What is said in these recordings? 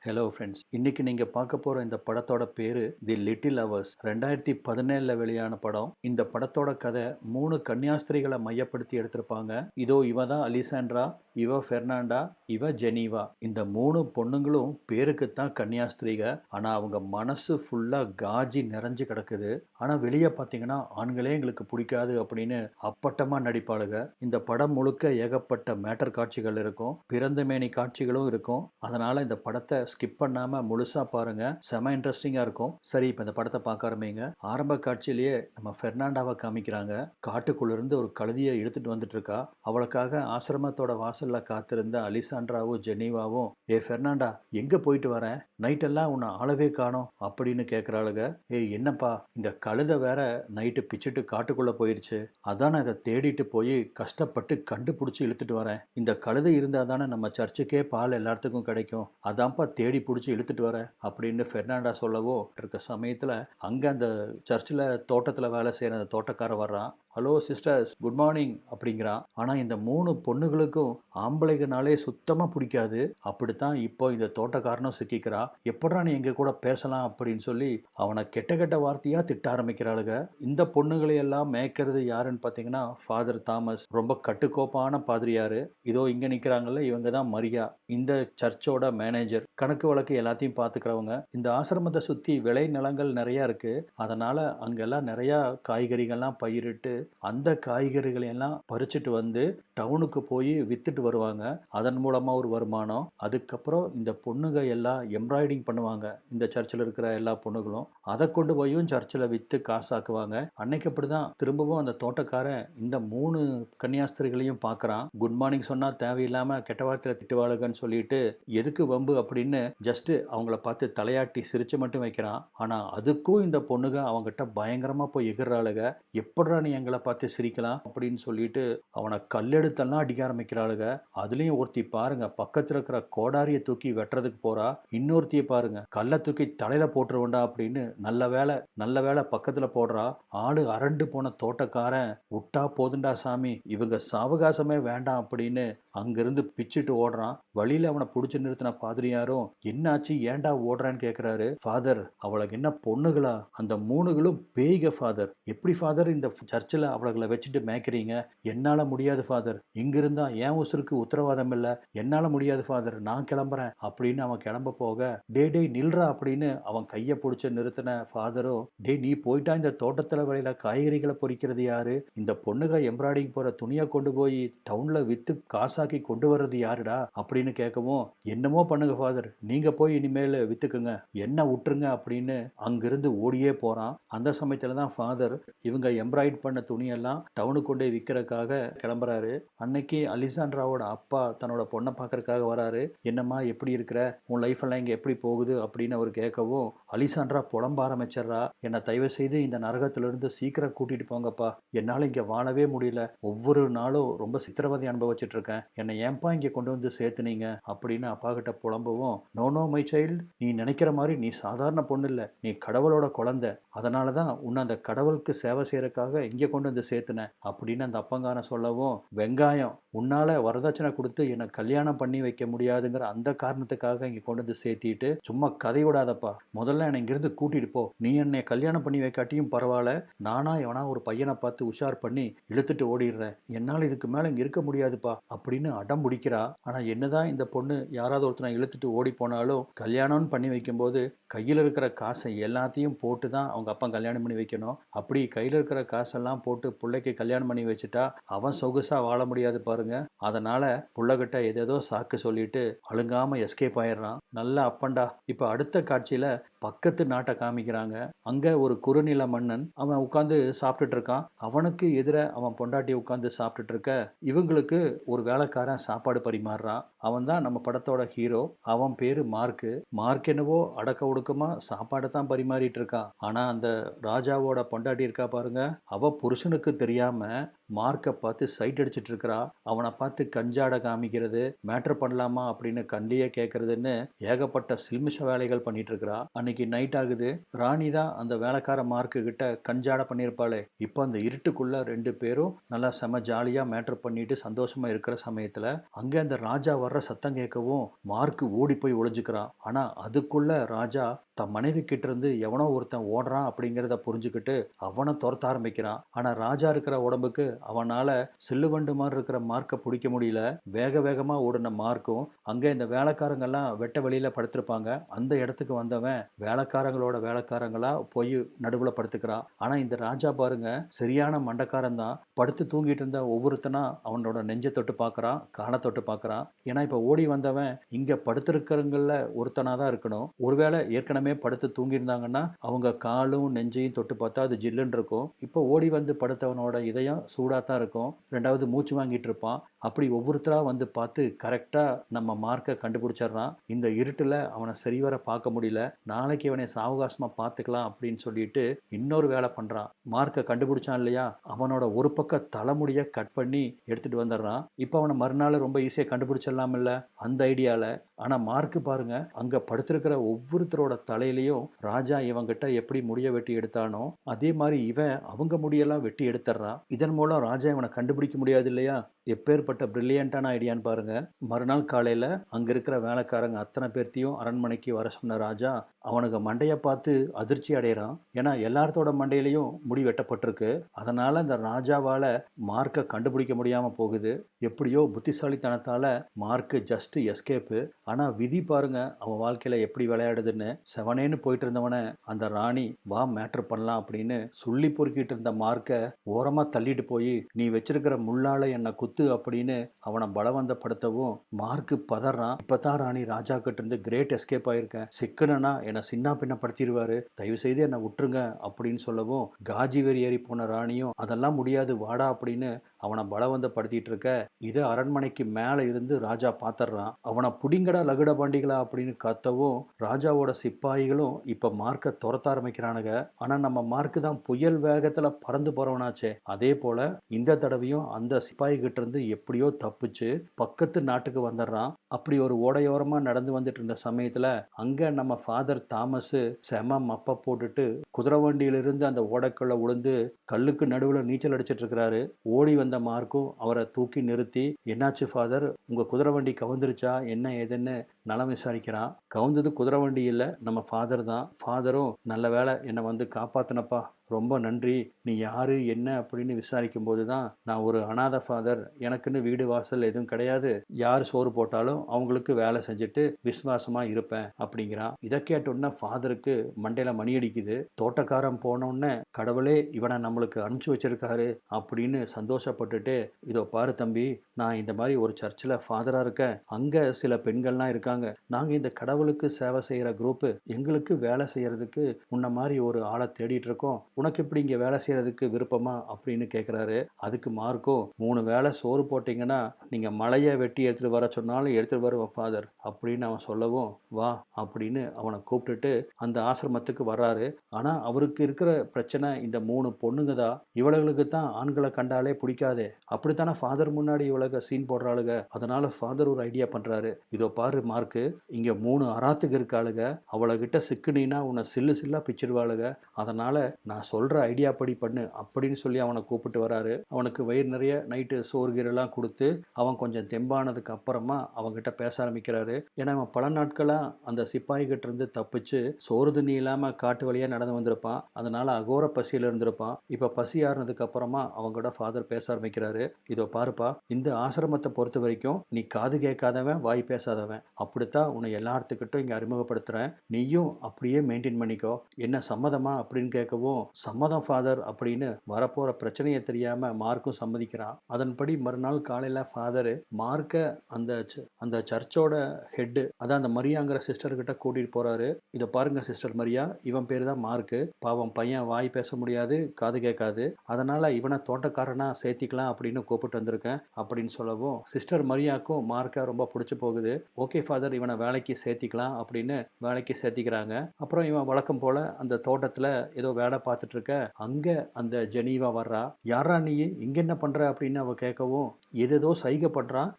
Hello friends, இன்னைக்கு நீங்க பார்க்க போற இந்த படத்தோட பேரு தி லிட்டில் அவர்ஸ். 2017ல வெளியான படம். இந்த படத்தோட கதை 3 கன்னியாஸ்திரிகளை மையப்படுத்தி எடுத்திருப்பாங்க. இதோ இவ தான் அலிசாண்ட்ரா, இவ பெர்னாண்டா, இவ ஜெனீவா. இந்த 3 பொண்ணுங்களும் பேருக்கு தான் கன்னியாஸ்திரிக. ஆனா அவங்க மனசு ஃபுல்லா காஜி நிறைஞ்சு கிடக்குது. ஆனா வெளியே பார்த்தீங்கன்னா ஆண்களே எங்களுக்கு பிடிக்காது அப்படின்னு அப்பட்டமா நடிப்பாளுக. இந்த படம் முழுக்க ஏகப்பட்ட மேட்டர் காட்சிகள் இருக்கும், பிறந்த மேனி காட்சிகளும் இருக்கும். அதனால இந்த படத்தை ஸ்கிப் பண்ணாம முழுசா பாருங்க, செம இன்ட்ரெஸ்டிங்கா இருக்கும். சரி, இப்போ இந்த படத்தை பார்க்க ஆரம்பிங்க. ஆரம்ப காட்சியிலேயே நம்ம பெர்னாண்டாவை காமிக்கிறாங்க. காட்டுக்குள்ள இருந்து ஒரு கழுதியை இழுத்துட்டு வந்துட்டு இருக்கா. அவளுக்காக ஆசிரமத்தோட வாசல்ல காத்திருந்த அலிசாண்ட்ராவும் ஜெனீவாவும், ஏ பெர்னாண்டா, எங்க போயிட்டு வரேன், நைட்டெல்லாம் உன்னை ஆளவே காணோம் அப்படின்னு கேட்குறாளுங்க. ஏய் என்னப்பா, இந்த கழுதை வேற நைட்டு பிச்சுட்டு காட்டுக்குள்ள போயிருச்சு, அதான் நான் இதை தேடிட்டு போய் கஷ்டப்பட்டு கண்டுபிடிச்சி இழுத்துட்டு வரேன். இந்த கழுதை இருந்தால் தானே நம்ம சர்ச்சுக்கே பால் எல்லாத்துக்கும் கிடைக்கும், அதான்ப்பா தேடி பிடிச்சி இழுத்துட்டு வரேன் அப்படின்னு பெர்னாண்டா சொல்லவோ இருக்க சமயத்தில் அங்கே அந்த சர்ச்சில் தோட்டத்தில் வேலை செய்கிற அந்த தோட்டக்காரன் வர்றான். ஹலோ சிஸ்டர்ஸ், குட் மார்னிங் அப்படிங்கிறான். ஆனால் இந்த 3 பொண்ணுகளுக்கும் ஆம்பளைகனாலே சுத்தமாக பிடிக்காது. அப்படித்தான் இப்போ இந்த தோட்டக்காரனும் சிக்கிக்கிறான். எப்படா நீ எங்க கூட பேசலாம் அப்படின்னு சொல்லி அவனை கெட்ட கெட்ட வார்த்தையாக திட்ட ஆரம்பிக்கிறாளுங்க. இந்த பொண்ணுகளை எல்லாம் மேய்க்கிறது யாருன்னு பார்த்தீங்கன்னா ஃபாதர் தாமஸ், ரொம்ப கட்டுக்கோப்பான பாதிரியாரு. இதோ இங்கே நிற்கிறாங்கல்ல, இவங்க தான் மரியா, இந்த சர்ச்சோட மேனேஜர், கணக்கு வழக்கு எல்லாத்தையும் பார்த்துக்கிறவங்க. இந்த ஆசிரமத்தை சுற்றி விளை நிலங்கள் நிறையா இருக்கு. அதனால அங்கெல்லாம் நிறையா காய்கறிகள்லாம் பயிரிட்டு அந்த காய்கறிகளை எல்லாம் பறிச்சுட்டு வந்து டவுனுக்கு போய் வித்துட்டு வருவாங்க. அதன் மூலமா ஒரு வருமானம். அதுக்கப்புறம் இந்த பொண்ணுங்க எல்லாம் எம்ப்ராய்டிங் பண்ணுவாங்க, இந்த சர்ச்சில் இருக்கிற எல்லா பொண்ணுகளும். அதை கொண்டு போயும் சர்ச்சில் விற்று காசாக்குவாங்க. அன்னைக்கு அப்படிதான் திரும்பவும் அந்த தோட்டக்காரன் இந்த 3 கன்னியாஸ்திரிகளையும் பார்க்குறான். குட் மார்னிங் சொன்னால் தேவையில்லாமல் கெட்ட வார்த்தையில் திட்டுவாளுகன்னு சொல்லிட்டு எதுக்கு வம்பு அப்படின்னு ஜஸ்ட் அவங்கள பார்த்து தலையாட்டி சிரிச்சு மட்டும் வைக்கிறான். ஆனால் அதுக்கும் இந்த பொண்ணுங்க அவங்ககிட்ட பயங்கரமாக போய் எகிர்றாளுக. எப்படா நீ எங்களை பார்த்து சிரிக்கலாம் அப்படின்னு சொல்லிட்டு அவனை கல்லெடுத்தெல்லாம் அடிக்க ஆரம்பிக்கிறாளுக. அதுலேயும் ஒருத்தி பாருங்க, பக்கத்தில் இருக்கிற கோடாரியை தூக்கி வெட்டுறதுக்கு போறா. இன்னொருத்தியை பாருங்க, கல்லை தூக்கி தலையில போட்டுருவண்டா அப்படின்னு நல்ல வேலை பக்கத்தில் போடுறா. ஆளு அரண்டு போன தோட்டக்காரன், விட்டா போதுண்டா சாமி, இவங்க சாவகாசமே வேண்டாம் அப்படின்னு அங்கிருந்து பிச்சுட்டு ஓடுறான். வழியில அவனை பிடிச்சி நிறுத்தின பாதிரியாரும், என்னாச்சு, ஏன்டா ஓடுறான்னு கேட்கிறாரு. ஃபாதர், அவளுக்கு என்ன பொண்ணுகளா, அந்த 3களும் பேய்க ஃபாதர், எப்படி ஃபாதர் இந்த சர்ச்சில் அவளை வச்சுட்டு மேய்க்கிறீங்க, என்னால முடியாது ஃபாதர், இங்கிருந்தா என் உசுருக்கு உத்தரவாதம் இல்லை, என்னால முடியாது ஃபாதர், நான் கிளம்புறேன் அப்படின்னு அவன் கிளம்ப போக, டே நில்றா அப்படின்னு அவன் கையை பிடிச்சி நிறுத்தின ஃபாதரும், டே நீ போயிட்டா இந்த தோட்டத்தில் வரையில காய்கறிகளை பொறிக்கிறது யாரு, இந்த பொண்ணுக எம்ப்ராய்டிங் போற துணியை கொண்டு போய் டவுன்ல வித்து காசாக்கி கொண்டு வர்றது யாருடா அப்படின்னு கேட்கவும், என்னமோ பண்ணுங்க ஃபாதர், நீங்க போய் இனிமேல் வித்துக்குங்க, என்ன விட்டுருங்க அப்படின்னு அங்கிருந்து ஓடியே போறான். அந்த சமயத்துல தான் ஃபாதர் இவங்க எம்ப்ராய்ட் பண்ண துணியெல்லாம் டவுனுக்கு கொண்டு போய் விற்கிறதுக்காக கிளம்புறாரு. அன்னைக்கு அலிசாண்ட்ராவோட அப்பா தன்னோட பொண்ணை பார்க்கறதுக்காக வராரு. என்னம்மா எப்படி இருக்கிற, உன் லைஃப் எல்லாம் இங்கே எப்படி போகுது அப்படின்னு அவர் கேட்கவும், அலிசாண்ட்ரா புலம்ப ஆரம்பிச்சிட்றா. என்னை தயவு செய்து இந்த நரகத்திலிருந்து சீக்கிரம் கூட்டிட்டு போங்கப்பா, என்னால் இங்கே வாழவே முடியல, ஒவ்வொரு நாளும் ரொம்ப சித்திரவதை அனுபவிச்சுட்டு இருக்கேன், என்னை ஏன்பா இங்கே கொண்டு வந்து சேர்த்துனீங்க அப்படின்னு அப்பா கிட்ட புலம்பவும், நோ நோ மை சைல்டு, நீ நினைக்கிற மாதிரி நீ சாதாரண பொண்ணு இல்லை, நீ கடவுளோட குழந்தை, அதனால தான் உன்னை அந்த கடவுளுக்கு சேவை செய்யறதுக்காக இங்கே கொண்டு வந்து சேர்த்துனேன் அப்படின்னு அந்த அப்பங்காரன் சொல்லவும், வெங்காயம், உன்னால வரதட்சணை கொடுத்து என்னை கல்யாணம் பண்ணி வைக்க முடியாதுங்கிற அந்த காரணத்துக்காக இங்கே கொண்டு வந்து சேர்த்திட்டு சும்மா கதை விடாதப்பா, முதல்ல என்னை இங்கிருந்து கூட்டிட்டு போ, நீ என்னை கல்யாணம் பண்ணி வைக்காட்டியும் பரவாயில்ல, நானா எவனா ஒரு பையனை பார்த்து உஷார் பண்ணி இழுத்துட்டு ஓடிடுறேன், என்னால் இதுக்கு மேலே இங்கே இருக்க முடியாதுப்பா அப்படின்னு அடம் பிடிக்கிறா. ஆனால் என்னதான் இந்த பொண்ணு யாராவது ஒருத்தனை இழுத்துட்டு ஓடி போனாலும் கல்யாணம்னு பண்ணி வைக்கும்போது கையில் இருக்கிற காசை எல்லாத்தையும் போட்டு தான் அவங்க அப்பா கல்யாணம் பண்ணி வைக்கணும். அப்படி கையில் இருக்கிற காசெல்லாம் போட்டு பிள்ளைக்கு கல்யாணம் பண்ணி வச்சுட்டா அவன் சொகுசாக வாழ முடியாது பாருங்க. அதனால புள்ளகிட்ட ஏதேதோ சாக்கு சொல்லிட்டு அழுங்காம எஸ்கேப் ஆயிடுறான். நல்ல அப்பண்டா. இப்போ அடுத்த காட்சியில பக்கத்து நாட்டை காமிக்கிறாங்க. அங்க ஒரு குறுநில மன்னன் அவன் உட்காந்து சாப்பிட்டுட்டு இருக்கான். அவனுக்கு எதிர அவன் பொண்டாட்டி உட்காந்து சாப்பிட்டுட்டு இருக்க, இவங்களுக்கு ஒரு வேலைக்காரன் சாப்பாடு பரிமாறுறான். அவன் தான் நம்ம படத்தோட ஹீரோ. அவன் பேரு மார்க்கு. மார்க் என்னவோ அடக்க ஒடுக்கமா சாப்பாடை தான் பரிமாறிட்டு இருக்கான். ஆனா அந்த ராஜாவோட பொண்டாட்டி இருக்கா பாருங்க, அவ புருஷனுக்கு தெரியாம மார்க்கை பார்த்து சைட் அடிச்சிட்டு இருக்கிறா. அவனை பார்த்து கஞ்சாட காமிக்கிறது, மேட்ரு பண்ணலாமா அப்படின்னு கண்ணியே கேட்கறதுன்னு ஏகப்பட்ட சில்மிஷ வேலைகள் பண்ணிட்டு இருக்கிறா. அன்னைக்கு நைட் ஆகுது. ராணி தான் அந்த வேலைக்கார மார்க்கு கிட்ட கஞ்சாட பண்ணியிருப்பாளே. இப்போ அந்த இருட்டுக்குள்ள ரெண்டு பேரும் நல்லா செம ஜாலியா மேட்ரு பண்ணிட்டு சந்தோஷமா இருக்கிற சமயத்துல அங்க அந்த ராஜா வர்ற சத்தம் கேட்கவும் மார்க்கு ஓடி போய் ஒளிஞ்சுக்கிறான். ஆனா அதுக்குள்ள ராஜா தன் மனைவி கிட்ட இருந்து எவனோ ஒருத்தன் ஓடுறான் அப்படிங்கிறத புரிஞ்சுக்கிட்டு அவனை துரத்த ஆரம்பிக்கிறான். ஆனா ராஜா இருக்கிற உடம்புக்கு அவனால சில்லுவண்டு மாதிரி இருக்கிற மார்க்கை பிடிக்க முடியல. வேக வேகமா ஓடின மார்க்கும் அங்க இந்த வேலைக்காரங்கெல்லாம் வெட்ட வெளியில படுத்திருப்பாங்க. அந்த இடத்துக்கு வந்தவன் வேலைக்காரங்களோட வேலைக்காரங்களா போய் நடுவுல படுத்துக்கிறான். ஆனா இந்த ராஜா பாருங்க, சரியான மண்டக்காரன் தான். படுத்து தூங்கிட்டு இருந்த ஒவ்வொருத்தனா அவனோட நெஞ்சை தொட்டு பார்க்கறான், காலை தொட்டு பார்க்கறான். ஏன்னா இப்ப ஓடி வந்தவன் இங்க படுத்திருக்கிறவங்கள ஒருத்தனா தான் இருக்கணும். ஒருவேளை ஏற்கனவே படுத்து தூங்கியிருந்தாங்கன்னா அவங்க காலும் நெஞ்சையும் தொட்டு பார்த்தா அது ஜில்லுன்னு இருக்கும். இப்போ ஓடி வந்து படுத்தவனோட இதயம் சூடாக தான் இருக்கும். ரெண்டாவது மூச்சு வாங்கிட்டு இருப்பான். அப்படி ஒவ்வொருத்தரா வந்து பார்த்து கரெக்டா நம்ம மார்க்கை கண்டுபிடிச்சிடுறான். இந்த இருட்டுல அவனை சரிவர பார்க்க முடியல. நாளைக்கு இவனை சாவகாசமா பார்த்துக்கலாம் அப்படின்னு சொல்லிட்டு இன்னொரு வேலை பண்றான். மார்க்கை கண்டுபிடிச்சான் இல்லையா, அவனோட ஒரு பக்க தலைமுடியை கட் பண்ணி எடுத்துட்டு வந்துடுறான். இப்போ அவனை மறுநாள் ரொம்ப ஈஸியா கண்டுபிடிச்சிடலாம் இல்ல அந்த ஐடியால. ஆனா மார்க்கு பாருங்க, அங்க படுத்திருக்கிற ஒவ்வொருத்தரோட தலையிலையும் ராஜா இவங்கிட்ட எப்படி முடிய வெட்டி எடுத்தானோ அதே மாதிரி இவன் அவங்க முடியெல்லாம் வெட்டி எடுத்துறான். இதன் மூலம் ராஜா இவனை கண்டுபிடிக்க முடியாது இல்லையா. எப்பேற்பட்ட பிரில்லியண்டான ஐடியான்னு பாருங்க. மறுநாள் காலையில அங்க இருக்கிற வேலைக்காரங்க அத்தனை பேர்த்தையும் அரண்மனைக்கு வர சொன்ன ராஜா அவனுக்கு மண்டையை பார்த்து அதிர்ச்சி அடைகிறான். ஏன்னா எல்லாத்தோட மண்டையிலையும் முடி வெட்டப்பட்டிருக்கு. அதனால இந்த ராஜாவால மார்க்கை கண்டுபிடிக்க முடியாம போகுது. எப்படியோ புத்திசாலித்தனத்தால மார்க்கு ஜஸ்ட் எஸ்கேப்பு. ஆனா விதி பாருங்க அவன் வாழ்க்கையில எப்படி விளையாடுதுன்னு. செவனேன்னு போயிட்டு இருந்தவனை அந்த ராணி வா மேட்ரு பண்ணலாம் அப்படின்னு சொல்லி பொறுக்கிட்டு இருந்த மார்க்கை ஓரமா தள்ளிட்டு போய் நீ வச்சிருக்கிற முள்ளால என்னை குத்து அப்படின்னு அவனை பலவந்தப்படுத்தவும் மார்க்கு பதறான். இப்பதான் ராணி ராஜா கிட்ட இருந்து கிரேட் எஸ்கேப் ஆயிருக்கேன், சிக்கனா என்னை சின்ன பின்னப்படுத்திடுவாரு, தயவு செய்து என்னை விட்டுருங்க அப்படின்னு சொல்லவும் காஜி வெறி ஏறி போன ராணியும் அதெல்லாம் முடியாது வாடா அப்படின்னு அவனை பலவந்தப்படுத்திட்டு இருக்க இதை அரண்மனைக்கு மேல இருந்து ராஜா பாத்துறான். அவனை புடிங்கடா லகுட பாண்டிகளா அப்படின்னு கத்தவும் ராஜாவோட சிப்பாய்களும் இப்ப மார்க்க துரத்த ஆரம்பிக்கிறானுங்க. ஆனா நம்ம மார்க்கு தான் புயல் வேகத்துல பறந்து போறவனாச்சே. அதே போல இந்த தடவையும் அந்த சிப்பாய் கிட்ட இருந்து எப்படியோ தப்பிச்சு பக்கத்து நாட்டுக்கு வந்துடுறான். அப்படி ஒரு ஓடையோரமா நடந்து வந்துட்டு இருந்த சமயத்துல அங்க நம்ம ஃபாதர் தாமஸ் செம மப்ப போட்டுட்டு குதிரை வண்டியிலிருந்து அந்த ஓடைக்குள்ள உளுந்து கல்லுக்கு நடுவுல நீச்சல் அடிச்சிட்டு இருக்கிறாரு. ஓடி வந்த மார்க்கும் அவரை தூக்கி நிறுத்தி என்னாச்சு ஃபாதர், உங்க குதிரை வண்டி கவுந்துருச்சா என்ன ஏதுன்னு நலம் விசாரிக்கிறான். கவுந்தது குதிரை வண்டி இல்ல, நம்ம ஃபாதர் தான். ஃபாதரும் நல்ல வேலை என்னை வந்து காப்பாத்தினப்பா, ரொம்ப நன்றி, நீ யாரு என்ன அப்படின்னு விசாரிக்கும் போது தான் நான் ஒரு அனாத ஃபாதர், எனக்குன்னு வீடு வாசல் எதுவும் கிடையாது, யார் சோறு போட்டாலும் அவங்களுக்கு வேலை செஞ்சுட்டு விசுவாசமா இருப்பேன் அப்படிங்கிறான். இதை கேட்டோன்னே ஃபாதருக்கு மண்டையில மணி அடிக்குது. தோட்டக்காரன் போனோடனே கடவுளே இவனை நம்மளுக்கு அனுப்பிச்சு வச்சிருக்காரு அப்படின்னு சந்தோஷப்பட்டுட்டு இதோ பாரு தம்பி, நான் இந்த மாதிரி ஒரு சர்ச்சில் ஃபாதரா இருக்கேன், அங்க சில பெண்கள்லாம் இருக்காங்க, நாங்க இந்த கடவுளுக்கு சேவை செய்யற குரூப், எங்களுக்கு வேலை செய்யறதுக்கு முன்ன மாதிரி ஒரு ஆளை தேடிட்டு இருக்கோம், உனக்கு எப்படி இங்கே வேலை செய்கிறதுக்கு விருப்பமா அப்படின்னு கேட்குறாரு. அதுக்கு மார்க்கும் 3 வேளை சோறு போட்டிங்கன்னா நீங்கள் மலையை வெட்டி எடுத்துகிட்டு வர சொன்னாலும் எடுத்துகிட்டு வருவேன் ஃபாதர் அப்படின்னு அவன் சொல்லவும் வா அப்படின்னு அவனை கூப்பிட்டுட்டு அந்த ஆசிரமத்துக்கு வர்றாரு. ஆனால் அவருக்கு இருக்கிற பிரச்சனை இந்த 3 பொண்ணுங்க தான். இவளுகளுக்கு தான் ஆண்களை கண்டாலே பிடிக்காதே, அப்படித்தானே ஃபாதர் முன்னாடி இவளுக்கு சீன் போடுறாளுங்க. அதனால ஃபாதர் ஒரு ஐடியா பண்ணுறாரு. இதோ பாரு மார்க்கு, இங்கே 3 அராத்துக்கு இருக்காளுங்க, அவளைகிட்ட சிக்குனா உன்னை சில்லு சில்லா பிச்சிருவாளுங்க, அதனால நான் சொல்கிற ஐடியா படி பண்ணு அப்படின்னு சொல்லி அவனை கூப்பிட்டு வராரு. அவனுக்கு வயிறு நிறைய நைட்டு சோறு கீரெல்லாம் கொடுத்து அவன் கொஞ்சம் தெம்பானதுக்கு அப்புறமா அவங்ககிட்ட பேச ஆரம்பிக்கிறாரு. ஏன்னா அவன் பல நாட்களாக அந்த சிப்பாய் கிட்ட இருந்து தப்பிச்சு சோறு தண்ணி இல்லாமல் காட்டு வழியாக நடந்து வந்திருப்பான். அதனால அகோர பசியில் இருந்திருப்பான். இப்போ பசி ஆறுனதுக்கு அப்புறமா அவங்ககிட்ட ஃபாதர் பேச ஆரம்பிக்கிறாரு. இதோ பாருப்பா, இந்த ஆசிரமத்தை பொறுத்த வரைக்கும் நீ காது கேட்காதவன் வாய் பேசாதவன், அப்படித்தான் உன்னை எல்லாத்துக்கிட்டும் இங்கே அறிமுகப்படுத்துகிறேன், நீயும் அப்படியே மெயின்டைன் பண்ணிக்கோ, என்ன சம்மதமா அப்படின்னு கேட்கவும் சம்மதம் ஃபாதர் அப்படின்னு வரப்போற பிரச்சனையை தெரியாம மார்க்கும் சம்மதிக்கிறான். அதன்படி மறுநாள் காலையில ஃபாதர் மார்க்க அந்த சர்ச்சோட ஹெட், அதான் அந்த மரியாங்கிற சிஸ்டர் கிட்ட கூட்டிட்டு போறாரு. இதை பாருங்க சிஸ்டர் மரியா, இவன் பேரு தான் மார்க்கு, பாவம் பையன் வாய் பேச முடியாது, காது கேட்காது, அதனால இவனை தோட்டக்காரனா சேர்த்திக்கலாம் அப்படின்னு கூப்பிட்டு வந்திருக்கேன் அப்படின்னு சொல்லவும் சிஸ்டர் மரியாக்கும் மார்க்க ரொம்ப பிடிச்சு போகுது. ஓகே ஃபாதர், இவனை வேலைக்கு சேர்த்திக்கலாம் அப்படின்னு வேலைக்கு சேர்த்திக்கிறாங்க. அப்புறம் இவன் வழக்கம் போல அந்த தோட்டத்துல ஏதோ வேலை பார்த்துட்டு பார்த்துட்டு இருக்க. அங்க அந்த ஜெனீவா வர்றா. யார்றா நீ? இங்க என்ன பண்ற? அப்படின்னு அவ கேட்கவும், ஏதேதோ சைகை பண்றான்.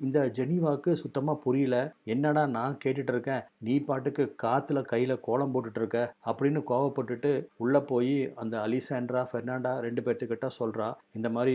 இந்த ஜெனீவாவுக்கு சுத்தமா புரியல. என்னடா நான் கேட்டுட்டு இருக்கேன், நீ பாட்டுக்கு காத்துல கையில கோலம் போட்டுட்டு இருக்க அப்படின்னு கோவப்பட்டுட்டு உள்ள போய் அந்த அலிசாண்ட்ரா, பெர்னாண்டா 2 பேர்த்துக்கிட்ட சொல்றா. இந்த மாதிரி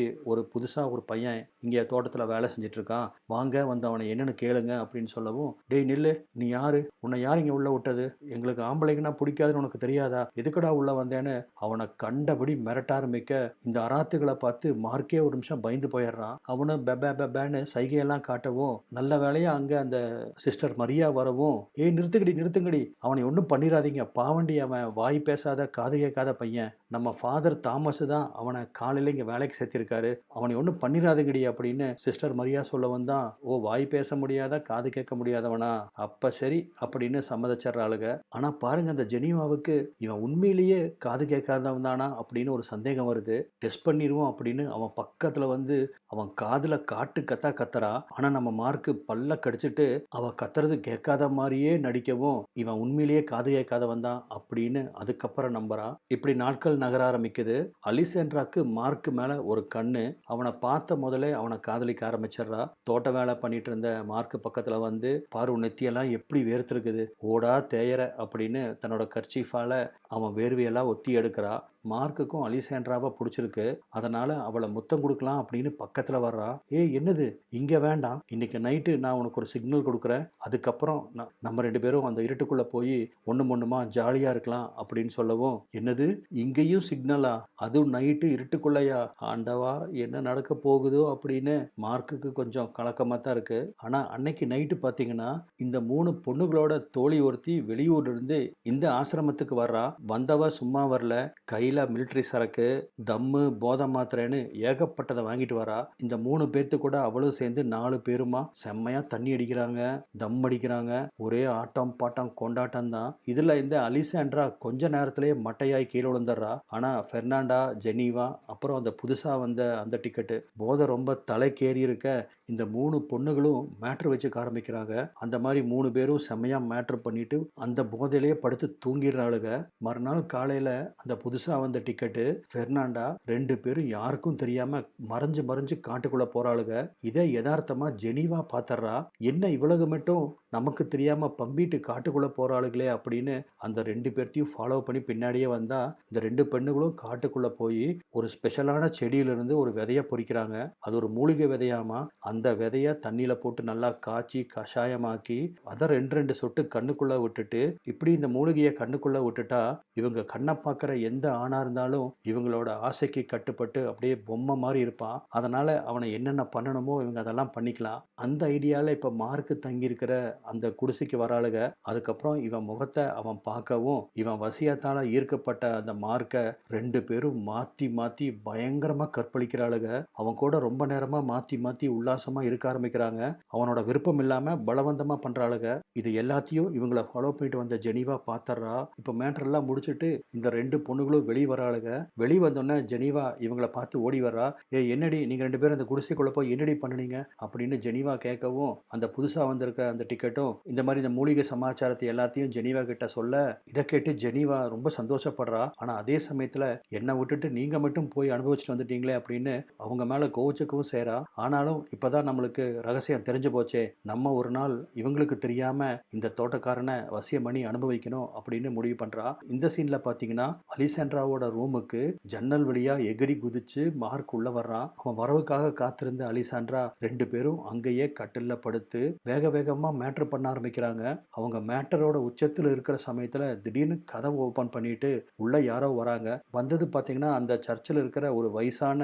புதுசா ஒரு பையன் இங்க தோட்டத்துல வேலை செஞ்சுட்டு இருக்கான். வாங்க வந்து அவனை என்னன்னு கேளுங்க அப்படின்னு சொல்லவும், டேய் நில்லு, நீ யாரு? உன்னை யார் இங்க உள்ள விட்டது? எங்களுக்கு ஆம்பளைங்கன்னா பிடிக்காதுன்னு உனக்கு தெரியாதா? எதுக்குடா உள்ள வந்தேன்னு அவனை கண்டபடி மிரட்ட ஆரம்பிக்க, இந்த அராத்துகளை பார்த்து மார்க்கே ஒரு நிமிஷம் பயந்து போயிடுறான். அவனும் பெபே பெபேன்னு சைகையெல்லாம் காட்டவும், நல்ல வேலையா அங்க அந்த சிஸ்டர் மரியா வரவும், ஏய் நிறுத்துங்கடி நிறுத்துங்கடி, அவனை ஒன்றும் பண்ணிடாதீங்க, பாவண்டி, அவன் வாய் பேசாத காது கேட்காத பையன், நம்ம ஃபாதர் தாமஸ் தான் அவனை காலையில் இங்கே வேலைக்கு சேர்த்திருக்காரு, அவனை ஒன்றும் பண்ணிடாதுங்கடி அப்படின்னு சிஸ்டர் மரியா சொல்ல வந்தான். ஓ, வாய் பேச முடியாத காது கேட்க முடியாதவனா? அப்ப சரி அப்படின்னு சம்மதிச்சிடறாளுங்க. ஆனா பாருங்க, அந்த ஜெனீவாவுக்கு இவன் உண்மையிலேயே காது கேட்காதவன் தானா அப்படின்னு ஒரு சந்தேகம் வருது. டெஸ்ட் பண்ணிடுவோம் அப்படின்னு அவன் பக்கத்துல வந்து அவன் காதுல காட்டு கத்தா கத்துறா. ஆனா நம்ம மார்க்கு பல்ல கடிச்சிட்டு அவ கத்துறது கேட்காத மாதிரியே நடிக்கவும், இவன் உண்மையிலேயே காது கேட்காதவன் தான் அப்படின்னு அதுக்கப்புறம் நம்புறா. இப்படி நாட்கள் நகர ஆரம்பிக்குது. அலிசேண்ட்ராக்கு மார்க்கு மேல ஒரு கண்ணு. அவனை பார்த்த முதலே அவனை காதலிக்க ஆரம்பிச்சிடுறா. தோட்ட வேலை பண்ணிட்டு இருந்த மார்க்கு பக்கத்துல வந்து, பாரு நெத்தியெல்லாம் எப்படி வேர்த்திருக்குது, ஓடா தேயற அப்படின்னு தன்னோட கர்ச்சீஃபால அவன் வேர்வையெல்லாம் ஒத்தி எடுக்கிறா. மார்க்குக்கும் அலிசேண்ட்ராவை பிடிச்சிருக்கு. அதனால அவளை முத்தம் கொடுக்கலாம் அப்படின்னு பக்கத்துல வர்றா. ஏய் என்னது, இங்க வேண்டாம், இன்னைக்கு நைட்டு நான் உனக்கு ஒரு சிக்னல் கொடுக்குறேன், அதுக்கப்புறம் நம்ம 2 பேரும் அந்த இருட்டுக்குள்ள போய் ஒண்ணுமா ஜாலியா இருக்கலாம் அப்படின்னு சொல்லவும், என்னது இங்கேயும் சிக்னலா, அதுவும் நைட்டு இருட்டுக்குள்ளயா, ஆண்டவா என்ன நடக்க போகுதோ அப்படின்னு மார்க்குக்கு கொஞ்சம் கலக்கமா தான் இருக்கு. ஆனா அன்னைக்கு நைட்டு பாத்தீங்கன்னா, இந்த 3 பொண்ணுகளோட தோழி ஒருத்தி வெளியூர்ல இருந்து இந்த ஆசிரமத்துக்கு வர்றா. வந்தவ சும்மா வரல, கையில மிலிட்டரி சரக்கு, தம்மு, போதை மாத்திரைன்னு ஏகப்பட்டதை வாங்கிட்டு வரா. இந்த 3 பேர்த்து கூட அவளும் சேர்ந்து 4 பேருமா செம்மையா தண்ணி அடிக்கிறாங்க, தம் அடிக்கிறாங்க. ஒரே ஆட்டம் பாட்டம் கொண்டாட்டம் தான். இதுல இந்த அலிசாண்ட்ரா கொஞ்ச நேரத்திலேயே மட்டையாய் கீழே விழுந்துடுறா. ஆனா பெர்னாண்டா, ஜெனீவா, அப்புறம் அந்த புதுசா வந்த அந்த டிக்கெட்டு போதை ரொம்ப தலைக்கேறி இருக்க, இந்த 3 பொண்ணுகளும் மேட்ரு வச்சுக்க ஆரம்பிக்கிறாங்க. அந்த மாதிரி 3 பேரும் செம்மையா மேட்ரு பண்ணிட்டு அந்த போதையிலேயே படுத்து தூங்கிடுறாளுங்க. மறுநாள் காலையில அந்த புதுசா வந்த டிக்கெட்டு, பெர்னாண்டா 2 பேரும் யாருக்கும் தெரியாம மறைஞ்சு மறைஞ்சு காட்டுக்குள்ள போறாளுங்க. இதை யதார்த்தமா ஜெனீவா பாத்தர்றா. என்ன இவ்வளவு மட்டும் நமக்கு தெரியாம பம்பிட்டு காட்டுக்குள்ள போறாளுகளே அப்படின்னு அந்த 2 பேர்த்தையும் ஃபாலோ பண்ணி பின்னாடியே வந்தா, இந்த 2 பெண்ணுகளும் காட்டுக்குள்ள போய் ஒரு ஸ்பெஷலான செடியிலிருந்து ஒரு விதைய பொறிக்கிறாங்க. அது ஒரு மூலிகை விதையாமா. அந்த விதைய தண்ணியில போட்டு நல்லா காய்ச்சி கஷாயமாக்கி அதை 2 சொட்டு கண்ணுக்குள்ள விட்டுட்டு, இப்படி இந்த மூலிகையை கண்ணுக்குள்ள விட்டுட்டா இவங்க கண்ணை பார்க்குற எந்த ஆணா இருந்தாலும் இவங்களோட ஆசைக்கு கட்டுப்பட்டு அப்படியே பொம்மை மாதிரி இருப்பான். அதனால அவனை என்னென்ன பண்ணணுமோ இவங்க அதெல்லாம் பண்ணிக்கலாம். அந்த ஐடியால இப்ப மார்க்கு தங்கியிருக்கிற அந்த குடிசைக்கு வராளுக. அதுக்கப்புறம் இவன் முகத்தை அவன் பார்க்கவும், இவன் வசியத்தால ஈர்க்கப்பட்ட அந்த மார்க்கை 2 பேரும் மாத்தி மாத்தி பயங்கரமா கற்பழிக்கிறாளுக. அவன் கூட ரொம்ப நேரமா மாத்தி மாத்தி உல்லாசமா இருக்க ஆரம்பிக்கிறாங்க. அவனோட விருப்பம் இல்லாம பலவந்தமா பண்றாளுக. இது எல்லாத்தையும் இவங்களை ஃபாலோ பண்ணிட்டு வந்த ஜெனீவா பாத்தர்றா. இப்ப மேட்டர் எல்லாம் முடிச்சுட்டு இந்த 2 பொண்ணுகளும் வெளியே வராளுக. வெளியே வந்தோடனே ஜெனீவா இவங்களை பார்த்து ஓடி வர்றா. என்னடி நீங்க 2 பேரும் அந்த குடிசைக்குள்ள போய் என்னடி பண்ணுனீங்க அப்படின்னு ஜெனீவா கேட்கவும், அந்த புதுசா வந்திருக்க அந்த டிக்கெட்டும் இந்த மாதிரி இந்த மூலிகை சமாச்சாரத்தை எல்லாத்தையும் ஜெனீவா கிட்ட சொல்ல, இதை கேட்டு ஜெனீவா ரொம்ப சந்தோஷப்படுறா. ஆனா அதே சமயத்துல என்னை விட்டுட்டு நீங்க மட்டும் போய் அனுபவிச்சுட்டு வந்துட்டீங்களே அப்படின்னு அவங்க மேல கோவிச்சுக்கவும் செய்றா. ஆனாலும் இப்பதான் நம்மளுக்கு ரகசியம் தெரிஞ்சு போச்சே, நம்ம ஒரு நாள் இவங்களுக்கு தெரியாம இந்த தோட்டக்காரனை வசியம் பண்ணி அனுபவிக்கணும் அப்படின்னு முடிவு பண்றா. இந்த சீன்ல பாத்தீங்கன்னா, அலிசாண்ட்ராவோட ரூமுக்கு ஜன்னல் வழியா எகிரி குதிச்சு மார்க் உள்ள வர்றான். அவன் வரவுக்காக காத்திருந்த அலிசாண்ட்ரா 2 பேரும் அங்கேயே கட்டில்ல படுத்து வேக வேகமா மேட்டர் பண்ண ஆரம்பிக்கிறாங்க. அவங்க மேட்டரோட உச்சத்துல இருக்கிற சமயத்துல திடீர்னு கதவை ஓபன் பண்ணிட்டு உள்ள யாரோ வராங்க. வந்தது பாத்தீங்கன்னா அந்த சர்ச்சில் இருக்கிற ஒரு வயசான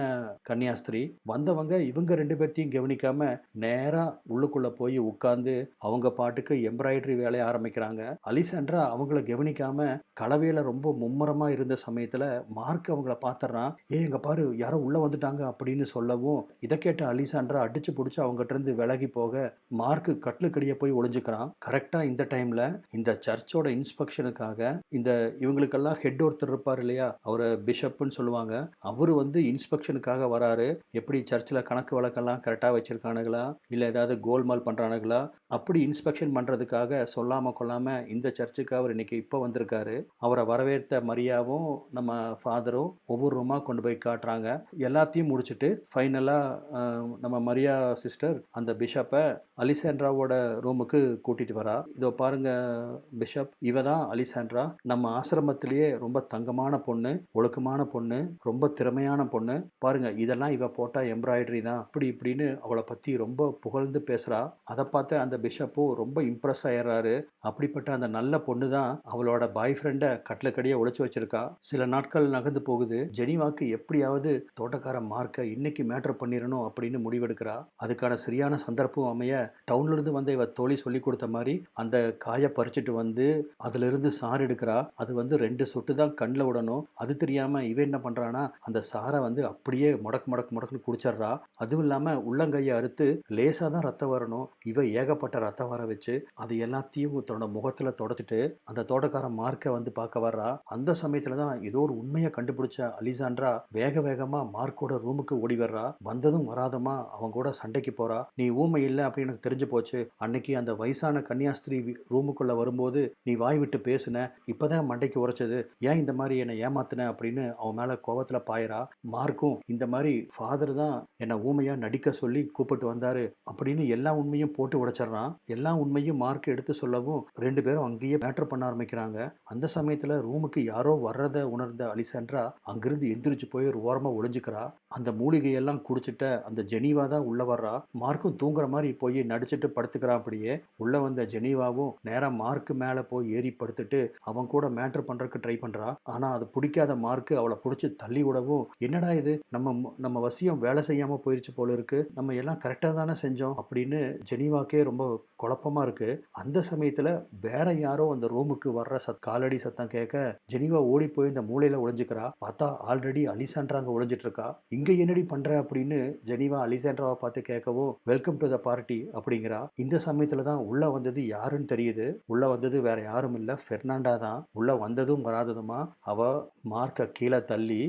கன்னியாஸ்திரி. வந்தவங்க இவங்க 2 பேர்த்தையும் கவனிக்காம நேரா உள்ளுக்குள்ள போய் உட்கார்ந்து அவங்க பாட்டுக்கு எம்ப்ராய்டரி வேலையை ஆரம்பிக்கிறாங்க. அலிசாண்ட்ரா அவங்கள கவனிக்காம கலவையில ரொம்ப மும்முரமா இருந்த சமயத்துல மார்க் அவங்கள பாத்துறான். எங்க பாரு யாரோ உள்ள வந்துட்டாங்க அப்படின்னு சொல்லவும், இதை கேட்ட அலிசாண்ட்ரா அடிச்சு புடிச்சு அவங்ககிட்ட இருந்து விலகி போக மார்க் கட்லுக்கடிய போய் ஒளிஞ்சுக்கிறான். கரெக்டா இந்த டைம்ல இந்த சர்ச்சோட இன்ஸ்பெக்ஷனுக்காக இந்த இவங்களுக்கெல்லாம் ஹெட் ஒருத்தர் இருப்பார் இல்லையா, அவரை பிஷப்னு சொல்லுவாங்க, அவரு வந்து இன்ஸ்பெக்ஷனுக்காக வராரு. எப்படி சர்ச்சில் கணக்கு வழக்கெல்லாம் கரெக்டாக வச்சிருக்கானுங்களா, இல்லை ஏதாவது கோல்மால் பண்ணுறானுங்களா, அப்படி இன்ஸ்பெக்ஷன் பண்ணுறதுக்காக சொல்லாமல் கொள்ளாமல் இந்த சர்ச்சுக்கு அவர் இன்னைக்கு இப்போ வந்திருக்காரு. அவரை வரவேற்ற மரியாவும் நம்ம ஃபாதரும் ஒவ்வொரு ரூமாக கொண்டு போய் காட்டுறாங்க. எல்லாத்தையும் முடிச்சுட்டு ஃபைனலாக நம்ம மரியா சிஸ்டர் அந்த பிஷப்பை அலிசாண்ட்ராவோட ரூமுக்கு கூட்டிட்டு வரா. இதோ பாருங்க பிஷப், இவ தான் அலிசாண்ட்ரா, நம்ம ஆசிரமத்திலேயே ரொம்ப தங்கமான பொண்ணு, ஒழுக்கமான பொண்ணு, ரொம்ப திறமையான பொண்ணு. பாருங்க இதெல்லாம் இவ போட்டா எம்ப்ராய்டரி தான், அப்படி இப்படின்னு அவளை பற்றி ரொம்ப புகழ்ந்து பேசுகிறா. அதை பார்த்து அந்த பிஷப்பும் ரொம்ப இம்ப்ரெஸ் ஆயிடுறாரு. அப்படிப்பட்ட அந்த நல்ல பொண்ணு தான் அவளோட பாய் ஃப்ரெண்டை கட்டிலக்கடியை ஒளிச்சு வச்சிருக்கா. சில நாட்கள் நகர்ந்து போகுது. ஜெனீவாக்கு எப்படியாவது தோட்டக்கார மார்க்கை இன்னைக்கு மேட்டர் பண்ணிடணும் அப்படின்னு முடிவெடுக்கிறா. அதுக்கான சரியான சந்தர்ப்பம் அமைய டவுன்ல இருந்து வந்த இவ தோழி சொல்லி கொடுத்த மாதிரி அந்த காயை பறிச்சுட்டு வந்து அதுல இருந்து சாறு எடுக்கிறா. அது வந்து 2 சொட்டு தான் கண்ணில் விடணும். அது தெரியாம இவ என்ன பண்றானா அந்த சாரை வந்து அப்படியே முடக்குன்னு குடிச்சிடுறா. அதுவும் இல்லாம உள்ளங்கையை அறுத்து லேசா தான் ரத்தம் வரணும். இவ ஏகப்பட்ட ரத்தம் வர வச்சு அது எல்லாத்தையும் தன்னோட முகத்துல தொடச்சிட்டு அந்த தோட்டக்கார மார்க்கை வந்து பார்க்க வர்றா. அந்த சமயத்துல தான் ஏதோ ஒரு உண்மையை கண்டுபிடிச்ச அலிசாண்ட்ரா வேக வேகமா மார்க்கோட ரூமுக்கு ஓடி வர்றா. வந்ததும் வராதமா அவன் கூட சண்டைக்கு போறா. நீ ஊமை இல்லை அப்படின்னு எனக்கு தெரிஞ்சு போச்சு. அன்னைக்கு அந்த வயசான கன்னியாஸ்திரி ரூமுக்குள்ள வரும்போது நீ வாய் விட்டு பேசுன, இப்பதான் மண்டைக்கு உரைச்சது, ஏன் இந்த மாதிரி என்னை ஏமாத்தின அப்படின்னு அவன் மேல கோவத்துல பாயறா. மார்க்கும் இந்த மாதிரி ஃபாதர் தான் என்னை ஊமையா நடிக்க சொல்லி கூப்பிட்டு வந்தாரு அப்படின்னு எல்லா உண்மையும் போட்டு உடைச்சிடறான். எல்லா உண்மையும் மார்க் எடுத்து சொல்லவும் 2 பேரும் அங்கேயே மேட்டர் பண்ண ஆரம்பிக்கிறாங்க. அந்த சமயத்துல ரூமுக்கு யாரோ வர்றதை உணர்ந்த அலிசாண்ட்ரா அங்கிருந்து எந்திரிச்சு போய் ஒரு ஓரமா ஒளிஞ்சுக்கிறா. அந்த மூலிகையெல்லாம் குடிச்சிட்ட அந்த ஜெனீவா தான் உள்ள வர்றா. மார்க்கும் தூங்குற மாதிரி போய் நடிச்சிட்டு படுத்துக்கிறான். அப்படியே உள்ள வந்த ஜெனீவாவும் நேரா மார்க்கு மேல போய் ஏறி படுத்துட்டு அவன் கூட மேட்டர் பண்றதுக்கு ட்ரை பண்றா. ஆனா அது பிடிக்காத மார்க்கு அவளை பிடிச்சி தள்ளி விடவும், என்னடா இது, நம்ம வசியம் வேலை செய்யாம போயிருச்சு போல இருக்கு, நம்ம எல்லாம் கரெக்டா தானே செஞ்சோம் அப்படின்னு ஜெனீவாக்கே ரொம்ப குழப்பமா இருக்கு. அந்த சமயத்துல வேற யாரோ அந்த ரூமுக்கு வர்ற காலடி சத்தம் கேட்க ஜெனீவா ஓடி போய் இந்த மூலையில ஒளிஞ்சுக்கிறா. பார்த்தா ஆல்ரெடி அலிசாண்ட்ரா அங்க ஒளிஞ்சிட்டு இருக்கா. இங்க என்னடி பண்ற அப்படின்னு ஜெனீவா அலிசாண்ட்ராவை பார்த்து கேட்கவும், வெல்கம் டு த பார்ட்டி அப்படிங்கிறா. இந்த சமயத்துல தான் உள்ள வந்தது யாருன்னு தெரியுது. உள்ள வந்தது வேற யாரும் இல்ல, பெர்னாண்டா தான். உள்ள வந்ததும் வராததுமா அவ மார்க்க கீழே தள்ளி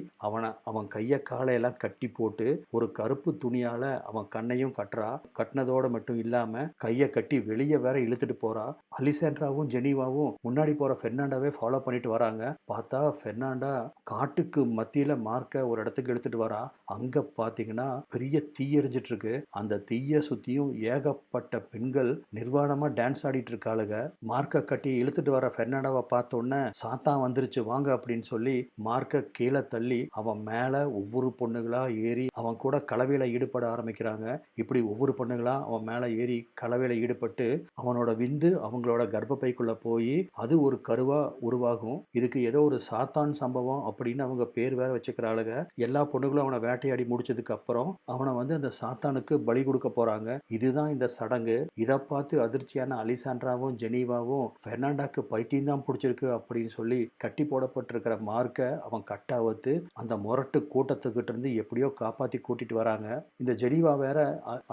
அவன் கைய காலையெல்லாம் கட்டி போட்டு ஒரு கருப்பு துணியால அவன் கண்ணையும் கட்டுறா. கட்டினதோட மட்டும் இல்லாம கையை கட்டி வெளியே வேற இழுத்துட்டு போறா. அலிசாண்ட்ராவும் ஜெனீவாவும் முன்னாடி போற பெர்னாண்டாவே ஃபாலோ பண்ணிட்டு வராங்க. பார்த்தா பெர்னாண்டா காட்டுக்கு மத்தியில மார்க்க ஒரு இடத்துக்கு இழுத்துட்டு வரா. அங்க பாத்தீங்கன்னா பெரிய தீ எரிஞ்சிட்டு இருக்கு. அந்த தீய சுத்தியும் ஏகப்பட்ட பெண்கள் நிர்வாணமா டான்ஸ் ஆடிட்டு இருக்காளுங்க. மார்க்க கட்டி இழுத்துட்டு வர பெர்னாண்டாவை பார்த்த உடனே சாத்தான் வந்துருச்சு வாங்க அப்படின்னு சொல்லி மார்க்க கீழே தள்ளி அவன் மேல ஒவ்வொரு பொண்ணுகளா ஏறி அவன் கூட கலவையில ஈடுபட ஆரம்பிக்கிறாங்க. இப்படி ஒவ்வொரு பொண்ணுகளா அவன் மேல ஏறி கலவையில ஈடுபட்டு அவனோட விந்து அவங்களோட கர்ப்பப்பைக்குள்ள போய் அது ஒரு கருவா உருவாகும். இதுக்கு ஏதோ ஒரு சாத்தான் சம்பவம் அப்படின்னு அவங்க பேர் வேற வச்சுக்கிறாளுங்க. எல்லா பொண்ணுகளும் அவனை வேட்டையாடி முடிச்சதுக்கு அப்புறம் அவனை வந்து அந்த சாத்தானுக்கு பலி கொடுக்க போறாங்க. இதுதான் இந்த சடங்கு. இதை பார்த்து அதிர்ச்சியான அலிசாண்ட்ராவும் ஜெனீவாவும் பெர்னாண்டாக்கு பைத்தியம் தான் பிடிச்சிருக்கு அப்படின்னு சொல்லி கட்டி போடப்பட்டிருக்கிற மார்க்க அவன் கட்டாவத்து அந்த முரட்டு கூட்டத்துக்கிட்ட இருந்து எப்படியோ காப்பாத்தி கூட்டிட்டு வராங்க. இந்த ஜெனீவா வேற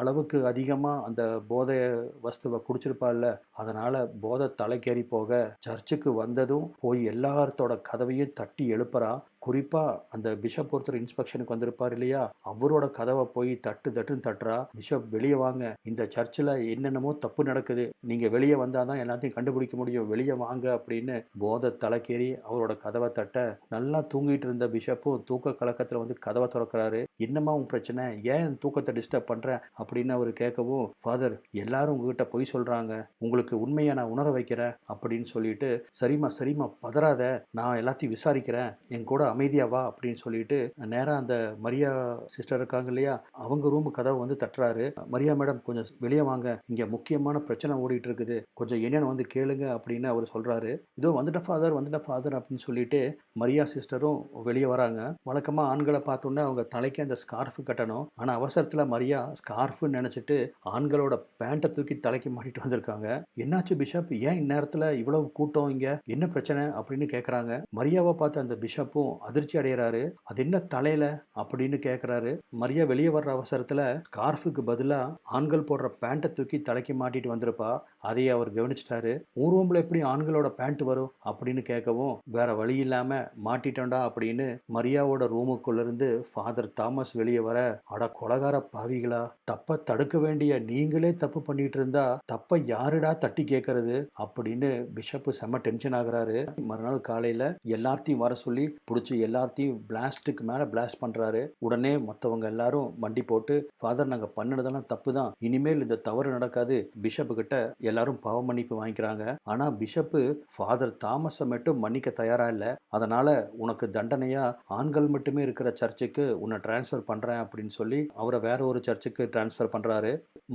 அளவுக்கு அதிகமா அந்த போதை வஸ்துவை குடிச்சிருப்பாள்ல, அதனால போதை தலைக்கேறி போக சர்ச்சுக்கு வந்ததும் போய் எல்லாத்தோட கதவையும் தட்டி எழுப்புறா. குறிப்பா அந்த பிஷப் ஒருத்தர் இன்ஸ்பெக்ஷனுக்கு வந்திருப்பார் இல்லையா, அவரோட கதவை போய் தட்டுன்னு தட்டுறா. பிஷப் வெளியே வாங்க, இந்த சர்ச்சில் என்னென்னமோ தப்பு நடக்குது, நீங்க வெளியே வந்தாதான் எல்லாத்தையும் கண்டுபிடிக்க முடியும், வெளியே வாங்க அப்படின்னு போதை தலைக்கேறி அவரோட கதவை தட்ட நல்லா தூங்கிட்டு இருந்த பிஷப்பும் தூக்க கலக்கத்துல வந்து கதவை திறக்கிறாரு. என்னமா உன் பிரச்சனை, ஏன் தூக்கத்தை டிஸ்டர்ப் பண்ற அப்படின்னு அவர் கேட்கவும், ஃபாதர் எல்லாரும் உங்ககிட்ட பொய் சொல்றாங்க, உங்களுக்கு உண்மையை நான் உணர வைக்கிறேன் அப்படின்னு சொல்லிட்டு, சரிம்மா பதறாத, நான் எல்லாத்தையும் விசாரிக்கிறேன், என் கூட அமைதியா வா அப்படின்னு சொல்லிட்டு நேரா அந்த மரியா சிஸ்டர் இருக்காங்க இல்லையா, அவங்க ரூம் கதவை வந்து தட்டுறாரு. மரியா மேடம் கொஞ்சம் வெளியே வாங்க, இங்க முக்கியமான பிரச்சனை ஓடிட்டு இருக்குது, கொஞ்சம் என்னன்னு வந்து கேளுங்க அப்படின்னு அவர் சொல்றாரு. இதோ வந்துட்ட ஃபாதர் அப்படின்னு சொல்லிட்டு மரியா சிஸ்டரும் வெளியே வராங்க. வழக்கமா ஆண்களை பார்த்தோன்னே அவங்க தலைக்கு அந்த ஸ்கார்ஃப் கட்டணும். ஆனா அவசரத்துல மரியா ஸ்கார்ஃப்னு நினைச்சிட்டு ஆண்களோட பேண்ட்டை தூக்கி தலைக்கு மாட்டிட்டு வந்திருக்காங்க. என்னாச்சு பிஷப், ஏன் இந்நேரத்துல இவ்வளவு கூட்டம், இங்க என்ன பிரச்சனை அப்படின்னு கேட்கறாங்க. மரியாவை பார்த்து அந்த பிஷப்பும் அதிர்ச்சி அடைகிறாரு. அது என்ன தலையில அப்படின்னு கேட்கிறாரு. மரியா வெளியே வர்ற அவசரத்துல ஸ்கார்ஃபுக்கு பதிலா ஆண்கள் போடுற பேண்ட்டை தூக்கி தலைக்கு மாட்டிட்டு வந்திருப்பா. அதையே அவர் கவனிச்சிட்டாரு. "உன் ரூம்ல எப்படி ஆண்களோட பேண்ட் வரும்?" அப்படின்னு கேட்கவும், வேற வழி இல்லாம மாட்டிட்டோம்டா அப்படின்னு மரியாவோட ரூமுக்குள்ள இருந்து ஃபாதர் தாமஸ் வெளியே வர, "அட கொலகார பாவிகளா! தப்ப தடுக்க வேண்டிய நீங்களே தப்பு பண்ணிட்டு இருந்தா தப்ப யாருடா தட்டி கேட்கறது?" அப்படின்னு பிஷப் செம்ம டென்ஷன் ஆகுறாரு. மறுநாள் காலையில எல்லாத்தையும் வர சொல்லி புடிச்சு எல்லாத்தையும் பிளாஸ்டுக்கு மேல பிளாஸ்ட் பண்றாரு. உடனே மத்தவங்க எல்லாரும் மண்டி போட்டு, "ஃபாதர், நாங்க பண்ணுனதெல்லாம் தப்பு தான். இனிமேல் இந்த தவறு நடக்காது." பிஷப் கிட்ட எல்லாரும் பாவ மன்னிப்பு வாங்கிக்கிறாங்க. ஆனா பிஷப் ஃபாதர் தாமஸை மட்டும் மன்னிக்க தயாரா இல்ல. அதனால உனக்கு தண்டனையா ஆண்கள் மட்டுமே இருக்கிற சர்ச்சுக்கு உன்னை டிரான்ஸ்ஃபர் பண்றேன் அப்படின்னு சொல்லி அவரை வேற ஒரு சர்ச்சுக்கு டிரான்ஸ்ஃபர் பண்றாரு.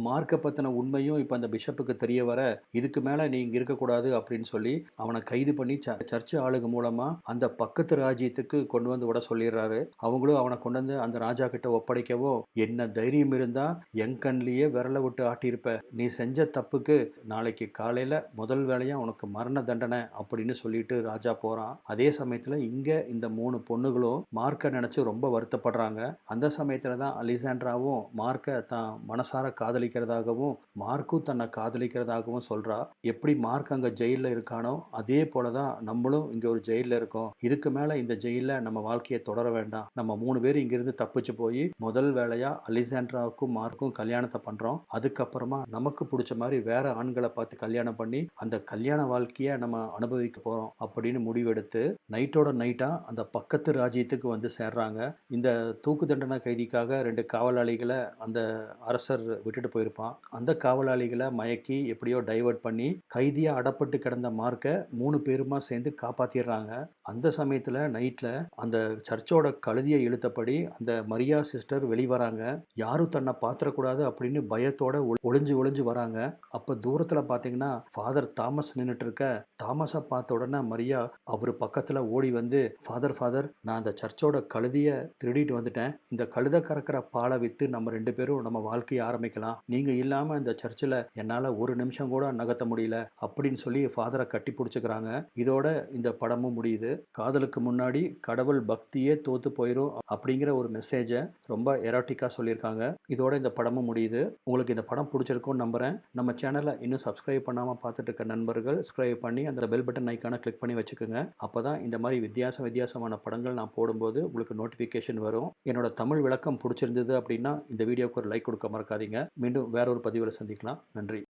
மார்க்க பத்தின உண்மையும் இப்ப அந்த பிஷப்புக்கு தெரிய வர, இதுக்கு மேல நீ இங்க இருக்கக்கூடாது அப்படின்னு சொல்லி அவனை கைது பண்ணி சர்ச் ஆளுங்க மூலமா அந்த பக்கத்து ராஜ்யத்துக்கு கொண்டு வந்து விட சொல்லிடுறாரு. அவங்களும் அவனை கொண்டு வந்து அந்த ராஜா கிட்ட ஒப்படைக்கவும், "என்ன தைரியம் இருந்தா என் கண்ணிலேயே விரல விட்டு ஆட்டியிருப்ப. நீ செஞ்ச தப்புக்கு நாளைக்கு காலையில முதல் வேலையா உனக்கு மரண தண்டனை" அப்படின்னு சொல்லிட்டு ராஜா போறான். அதே சமயத்துல இங்க இந்த 3 பொண்ணுகளும் மார்க்க நினைச்சு ரொம்ப வருத்தப்படுறாங்க. அந்த சமயத்துல தான் அலிசாண்ட்ராவும் மார்க்க தான் மனசார காதலிக்கிறதாகவும் மார்க்கும் தன்னை காதலிக்கிறதாகவும் சொல்றா. எப்படி மார்க் அங்க ஜெயில்ல இருக்கானோ அதே போலதான் நம்மளும் இங்க ஒரு ஜெயில்ல இருக்கோம். இதுக்கு மேல இந்த ஜெயில்ல நம்ம வாழ்க்கையை தொடர வேண்டாம். நம்ம 3 பேர் இங்கிருந்து தப்பிச்சு போய் முதல் வேலையா அலிசாண்ட்ராவுக்கும் மார்க்கும் கல்யாணத்தை பண்றோம். அதுக்கப்புறமா நமக்கு பிடிச்ச மாதிரி வேற ஆண்களை பார்த்து கல்யாணம் பண்ணி அந்த கல்யாண வாழ்க்கையை நம்ம அனுபவிக்க போறோம் அப்படின்னு முடிவெடுத்து நைட்டோட நைட்டா அந்த பக்கத்து ராஜ்யத்துக்கு வந்து சேர்றாங்க. இந்த தூக்கு தண்டனை கைதிக்காக 2 காவலாளிகளை அந்த அரசர் விட்டுட்டு போயிருப்பான். அந்த காவலாளிகளை மயக்கி எப்படியோ டைவர்ட் பண்ணி கைதியா அடப்பட்டு கிடந்த மார்க்க 3 பேருமா சேர்ந்து காப்பாத்திடுறாங்க. அந்த சமயத்துல நைட்ல அந்த சர்ச்சோட கழுதியை இழுத்தபடி அந்த மரியா சிஸ்டர் வெளிவராங்க. யாரும் தன்னை பாத்திரக்கூடாது அப்படின்னு பயத்தோட ஒளிஞ்சு ஒளிஞ்சு வராங்க. அப்ப தூரத்துல பாத்தீங்கன்னா ஃபாதர் தாமஸ் நின்னுட்டு இருக்க. தாமஸை பார்த்த உடனே மரியா அவர் பக்கத்துல ஓடி வந்து, "ஃபாதர், ஃபாதர், நான் அந்த சர்ச்சோட கழுதியை திருடிட்டு வந்துட்டேன். இந்த கழுதை கறக்கிற பாலை வித்து நம்ம 2 பேரும் நம்ம வாழ்க்கையை ஆரம்பிக்கலாம். நீங்க இல்லாம இந்த சர்ச்சில் என்னால ஒரு நிமிஷம் கூட நகர்த்த முடியல" அப்படின்னு சொல்லி ஃபாதரை கட்டி பிடிச்சுக்கிறாங்க. இதோட இந்த படமும் முடியுது. காதலுக்கு முன்னாடி கடவுள் பக்தியே தோத்து போயிரும் அப்படிங்கிற ஒரு மெசேஜை ரொம்ப எராட்டிக்கா சொல்லியிருக்காங்க. இதோட இந்த படமும் முடியுது. உங்களுக்கு இந்த படம் பிடிச்சிருக்கும்னு நம்புறேன். நம்ம சேனலை இன்னும் சப்ஸ்கிரைப் பண்ணாம பார்த்துட்டு இருக்க நண்பர்கள் சப்ஸ்கிரைப் பண்ணி அந்த பெல் பட்டன் ஐக்கானை கிளிக் பண்ணி வச்சுக்கோங்க. அப்பதான் இந்த மாதிரி வித்தியாசமான படங்கள் நான் போடும்போது உங்களுக்கு நோட்டிஃபிகேஷன் வரும். என்னோட தமிழ் விளக்கம் பிடிச்சிருந்தது அப்படின்னா இந்த வீடியோக்கு ஒரு லைக் கொடுக்க மறக்காதீங்க. மீண்டும் வேற ஒரு பதிவில் சந்திக்கலாம். நன்றி.